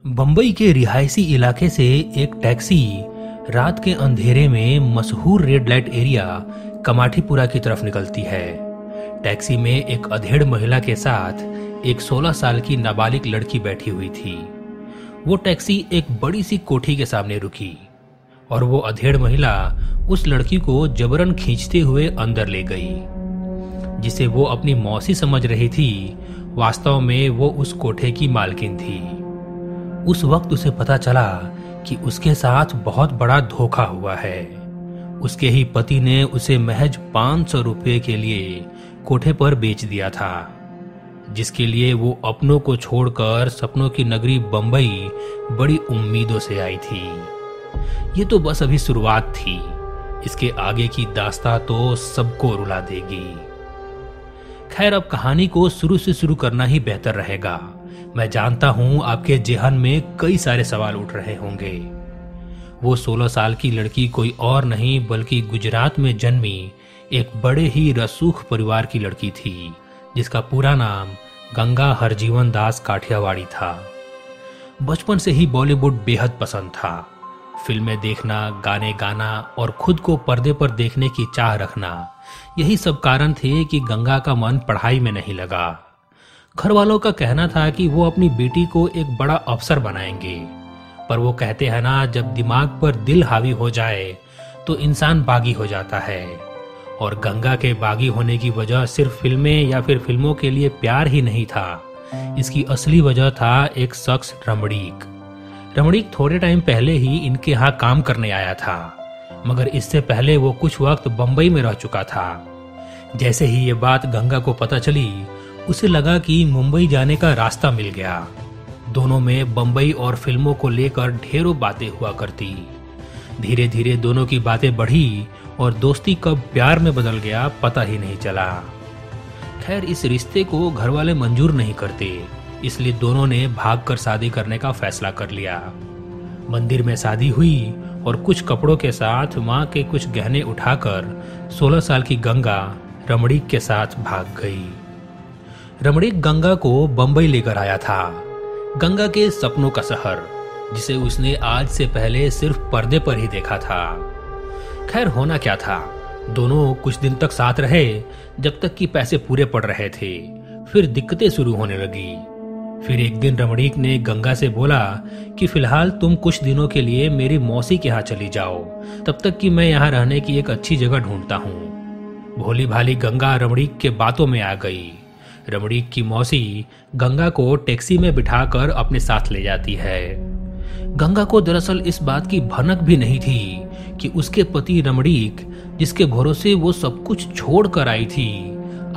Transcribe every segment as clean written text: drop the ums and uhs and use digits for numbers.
बम्बई के रिहायशी इलाके से एक टैक्सी रात के अंधेरे में मशहूर रेड लाइट एरिया कमाठीपुरा की तरफ निकलती है। टैक्सी में एक अधेड़ महिला के साथ एक 16 साल की नाबालिग लड़की बैठी हुई थी। वो टैक्सी एक बड़ी सी कोठी के सामने रुकी और वो अधेड़ महिला उस लड़की को जबरन खींचते हुए अंदर ले गई। जिसे वो अपनी मौसी समझ रही थी, वास्तव में वो उस कोठे की मालकिन थी। उस वक्त उसे पता चला कि उसके साथ बहुत बड़ा धोखा हुआ है। उसके ही पति ने उसे महज 500 रुपये के लिए कोठे पर बेच दिया था, जिसके लिए वो अपनों को छोड़कर सपनों की नगरी बंबई बड़ी उम्मीदों से आई थी। ये तो बस अभी शुरुआत थी, इसके आगे की दास्तां तो सबको रुला देगी। खैर, अब कहानी को शुरू से शुरू करना ही बेहतर रहेगा। मैं जानता हूं आपके जेहन में कई सारे सवाल उठ रहे होंगे। वो 16 साल की लड़की कोई और नहीं बल्कि गुजरात में जन्मी एक बड़े ही रसूख परिवार की लड़की थी, जिसका पूरा नाम गंगा हरजीवन दास काठियावाड़ी था। बचपन से ही बॉलीवुड बेहद पसंद था। फिल्में देखना, गाने गाना और खुद को पर्दे पर देखने की चाह रखना, यही सब कारण थे कि गंगा का मन पढ़ाई में नहीं लगा। घर वालों का कहना था कि वो अपनी बेटी को एक बड़ा अफसर बनाएंगे, पर वो कहते हैं ना, जब दिमाग पर दिल हावी हो जाए तो इंसान बागी हो जाता है। और गंगा के बागी होने की वजह सिर्फ फिल्में या फिर फिल्मों के लिए प्यार ही नहीं था। इसकी असली वजह था एक शख्स, रमणीक। रमणीक थोड़े टाइम पहले ही इनके यहाँ काम करने आया था, मगर इससे पहले वो कुछ वक्त बंबई में रह चुका था। जैसे ही ये बात गंगा को पता चली, उसे लगा कि मुंबई जाने का रास्ता मिल गया। दोनों में बंबई और फिल्मों को लेकर ढेरों बातें हुआ करती। धीरे धीरे दोनों की बातें बढ़ी और दोस्ती कब प्यार में बदल गया पता ही नहीं चला। खैर, इस रिश्ते को घर वाले मंजूर नहीं करते, इसलिए दोनों ने भागकर शादी करने का फैसला कर लिया। मंदिर में शादी हुई और कुछ कपड़ों के साथ मां के कुछ गहने उठाकर 16 साल की गंगा रमणीक के साथ भाग गई। रमणीक गंगा को बंबई लेकर आया था, गंगा के सपनों का शहर, जिसे उसने आज से पहले सिर्फ पर्दे पर ही देखा था। खैर, होना क्या था, दोनों कुछ दिन तक साथ रहे, जब तक कि पैसे पूरे पड़ रहे थे। फिर दिक्कतें शुरू होने लगी। फिर एक दिन रमणीक ने गंगा से बोला कि फिलहाल तुम कुछ दिनों के लिए मेरी मौसी के यहाँ चली जाओ, तब तक कि मैं यहाँ रहने की एक अच्छी जगह ढूंढता हूँ। भोली भाली गंगा रमणीक के बातों में आ गई। रमणीक की मौसी गंगा को टैक्सी में बिठाकर अपने साथ ले जाती है। गंगा को दरअसल इस बात की भनक भी नहीं थी कि उसके पति रमणीक, जिसके भरोसे वो सब कुछ छोड़ कर आई थी,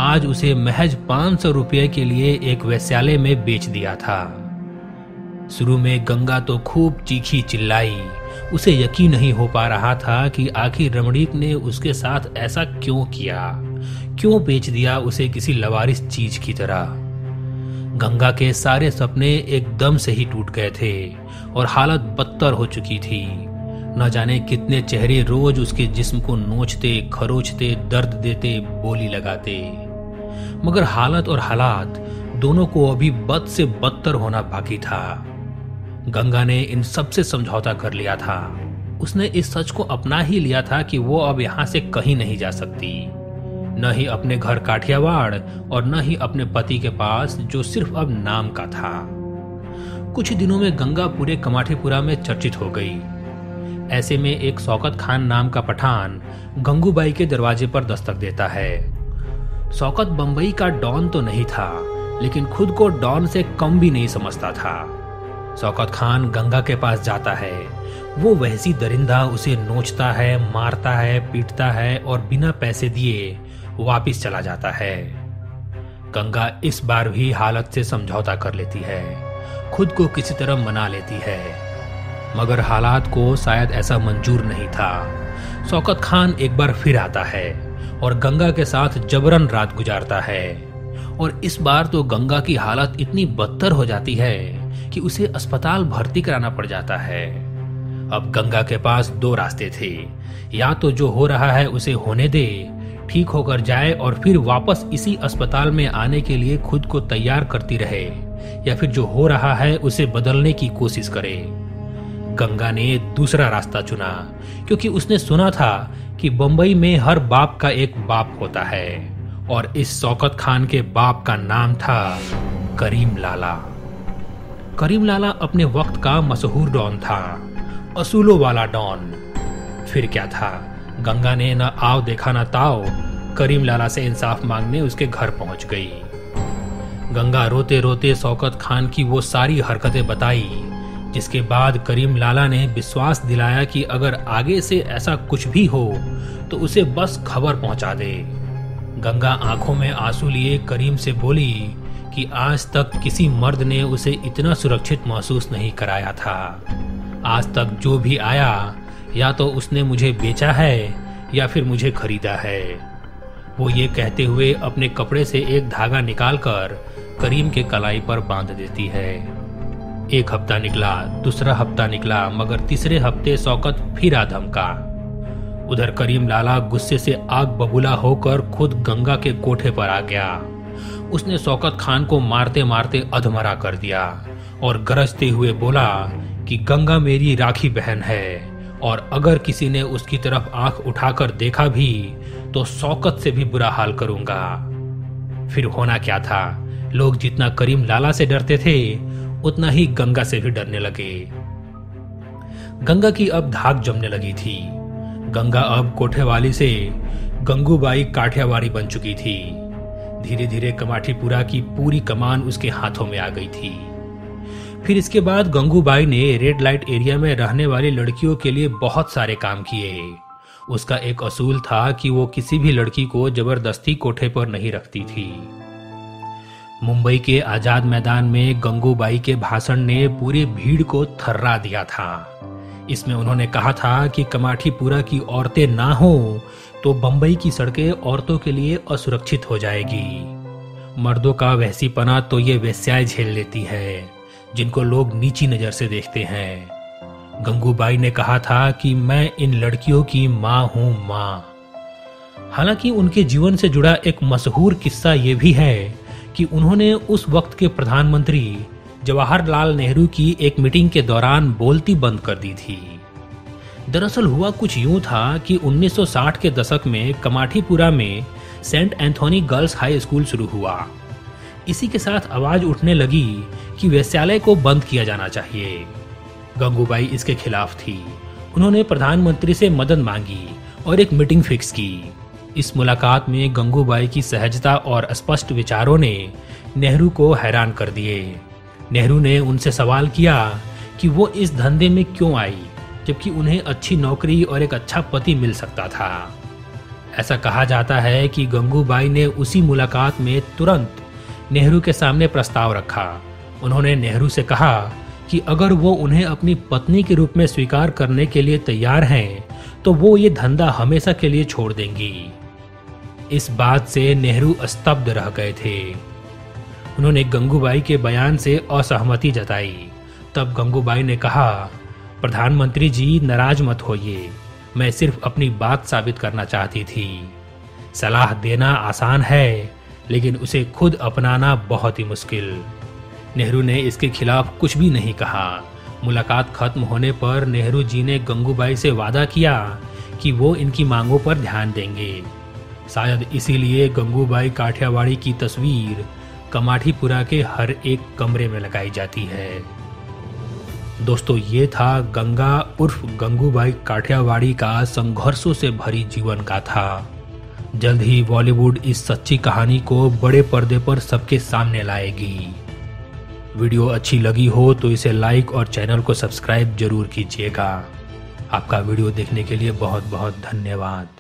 आज उसे महज 500 रुपये के लिए एक वेश्यालय में बेच दिया था। शुरू में गंगा तो खूब चीखी चिल्लाई। उसे यकीन नहीं हो पा रहा था कि आखिर रमणीक ने उसके साथ ऐसा क्यों किया, क्यों बेच दिया उसे किसी लवारिस चीज की तरह। गंगा के सारे सपने एकदम से ही टूट गए थे और हालत बदतर हो चुकी थी। न जाने कितने चेहरे रोज उसके जिस्म को नोचते, खरोचते, दर्द देते, बोली लगाते, मगर हालत और हालात दोनों को अभी बद से बदतर होना बाकी था। गंगा ने इन सब से समझौता कर लिया था। उसने इस सच को अपना ही लिया था कि वो अब यहाँ से कहीं नहीं जा सकती, न ही अपने घर काठियावाड़ और न ही अपने पति के पास, जो सिर्फ अब नाम का था। कुछ दिनों में गंगा पूरे कमाठीपुरा में चर्चित हो गई। ऐसे में एक शौकत खान नाम का पठान गंगूबाई के दरवाजे पर दस्तक देता है। शौकत बंबई का डॉन तो नहीं था, लेकिन खुद को डॉन से कम भी नहीं समझता था। शौकत खान गंगा के पास जाता है। वो वैसी दरिंदा उसे नोचता है, मारता है, पीटता है और बिना पैसे दिए वापिस चला जाता है। गंगा इस बार भी हालत से समझौता कर लेती है, खुद को किसी तरह मना लेती है, मगर हालात को शायद ऐसा मंजूर नहीं था। शौकत खान एक बार फिर आता है और गंगा के साथ जबरन रात गुजारता है, और इस बार तो गंगा की हालत इतनी बदतर हो जाती है कि उसे अस्पताल भर्ती कराना पड़ जाता है। अब गंगा के पास दो रास्ते थे, या तो जो हो रहा है उसे होने दे, ठीक होकर जाए और फिर वापस इसी अस्पताल में आने के लिए खुद को तैयार करती रहे, या फिर जो हो रहा है उसे बदलने की कोशिश करे। गंगा ने दूसरा रास्ता चुना क्योंकि उसने सुना था कि बंबई में हर बाप का एक बाप होता है और इस शौकत खान के बाप का नाम था करीम लाला। करीम लाला अपने वक्त का मशहूर डॉन था, असूलों वाला डॉन। फिर क्या था, गंगा ने न आव देखा न ताव करीम लाला से इंसाफ मांगने उसके घर पहुंच गई। गंगा रोते रोते शौकत खान की वो सारी हरकतें बताई, जिसके बाद करीम लाला ने विश्वास दिलाया कि अगर आगे से ऐसा कुछ भी हो तो उसे बस खबर पहुंचा दे। गंगा आंखों में आंसू लिए करीम से बोली कि आज तक किसी मर्द ने उसे इतना सुरक्षित महसूस नहीं कराया था। आज तक जो भी आया या तो उसने मुझे बेचा है या फिर मुझे खरीदा है। वो ये कहते हुए अपने कपड़े से एक धागा निकालकर करीम के कलाई पर बांध देती है। एक हफ्ता निकला, दूसरा हफ्ता निकला, मगर तीसरे हफ्ते शौकत फिर आ धमका। उधर करीम लाला गुस्से से आग बबूला होकर खुद गंगा के कोठे पर आ गया। उसने शौकत खान को मारते मारते अधमरा कर दिया और गरजते हुए बोला कि गंगा मेरी राखी बहन है और अगर किसी ने उसकी तरफ आंख उठाकर देखा भी तो शौकत से भी बुरा हाल करूंगा। फिर होना क्या था, लोग जितना करीम लाला से डरते थे उतना ही गंगा से भी डरने लगे। गंगा की अब धाक जमने लगी थी। गंगा अब कोठेवाली से गंगूबाई काठियावाड़ी बन चुकी थी। धीरे धीरे कमाठीपुरा की पूरी कमान उसके हाथों में आ गई थी। फिर इसके बाद गंगूबाई ने रेड लाइट एरिया में रहने वाली लड़कियों के लिए बहुत सारे काम किए। उसका एक असूल था कि वो किसी भी लड़की को जबरदस्ती कोठे पर नहीं रखती थी। मुंबई के आजाद मैदान में गंगूबाई के भाषण ने पूरी भीड़ को थर्रा दिया था। इसमें उन्होंने कहा था कि कमाठीपुरा की औरतें ना हो तो बंबई की सड़कें औरतों के लिए असुरक्षित हो जाएगी। मर्दों का वहसीपना तो ये वेश्याएं झेल लेती है जिनको लोग नीची नजर से देखते हैं। गंगूबाई ने कहा था कि मैं इन लड़कियों की माँ हूं माँ। हालांकि उनके जीवन से जुड़ा एक मशहूर किस्सा ये भी है कि उन्होंने उस वक्त के प्रधानमंत्री जवाहरलाल नेहरू की एक मीटिंग के दौरान बोलती बंद कर दी थी। दरअसल हुआ कुछ यूं था कि 1960 के दशक में कमाठीपुरा में Saint Anthony girls high school शुरू हुआ। इसी के साथ आवाज उठने लगी कि वेश्यालय को बंद किया जाना चाहिए। गंगूबाई इसके खिलाफ थी। उन्होंने प्रधानमंत्री से मदद मांगी और एक मीटिंग फिक्स की। इस मुलाकात में गंगूबाई की सहजता और स्पष्ट विचारों ने नेहरू को हैरान कर दिए। नेहरू ने उनसे सवाल किया कि वो इस धंधे में क्यों आई जबकि उन्हें अच्छी नौकरी और एक अच्छा पति मिल सकता था। ऐसा कहा जाता है कि गंगूबाई ने उसी मुलाकात में तुरंत नेहरू के सामने प्रस्ताव रखा। उन्होंने नेहरू से कहा कि अगर वो उन्हें अपनी पत्नी के रूप में स्वीकार करने के लिए तैयार हैं तो वो ये धंधा हमेशा के लिए छोड़ देंगी। इस बात से नेहरू स्तब्ध रह गए थे। उन्होंने गंगूबाई के बयान से असहमति जताई। तब गंगूबाई ने कहा, प्रधानमंत्री जी नाराज मत होइए, मैं सिर्फ अपनी बात साबित करना चाहती थी। सलाह देना आसान है लेकिन उसे खुद अपनाना बहुत ही मुश्किल। नेहरू ने इसके खिलाफ कुछ भी नहीं कहा। मुलाकात खत्म होने पर नेहरू जी ने गंगूबाई से वादा किया कि वो इनकी मांगों पर ध्यान देंगे। शायद इसीलिए गंगूबाई काठियावाड़ी की तस्वीर कमाठीपुरा के हर एक कमरे में लगाई जाती है। दोस्तों, ये था गंगा उर्फ गंगूबाई काठियावाड़ी का संघर्षों से भरी जीवन गाथा। जल्द ही बॉलीवुड इस सच्ची कहानी को बड़े पर्दे पर सबके सामने लाएगी। वीडियो अच्छी लगी हो तो इसे लाइक और चैनल को सब्सक्राइब जरूर कीजिएगा। आपका वीडियो देखने के लिए बहुत बहुत धन्यवाद।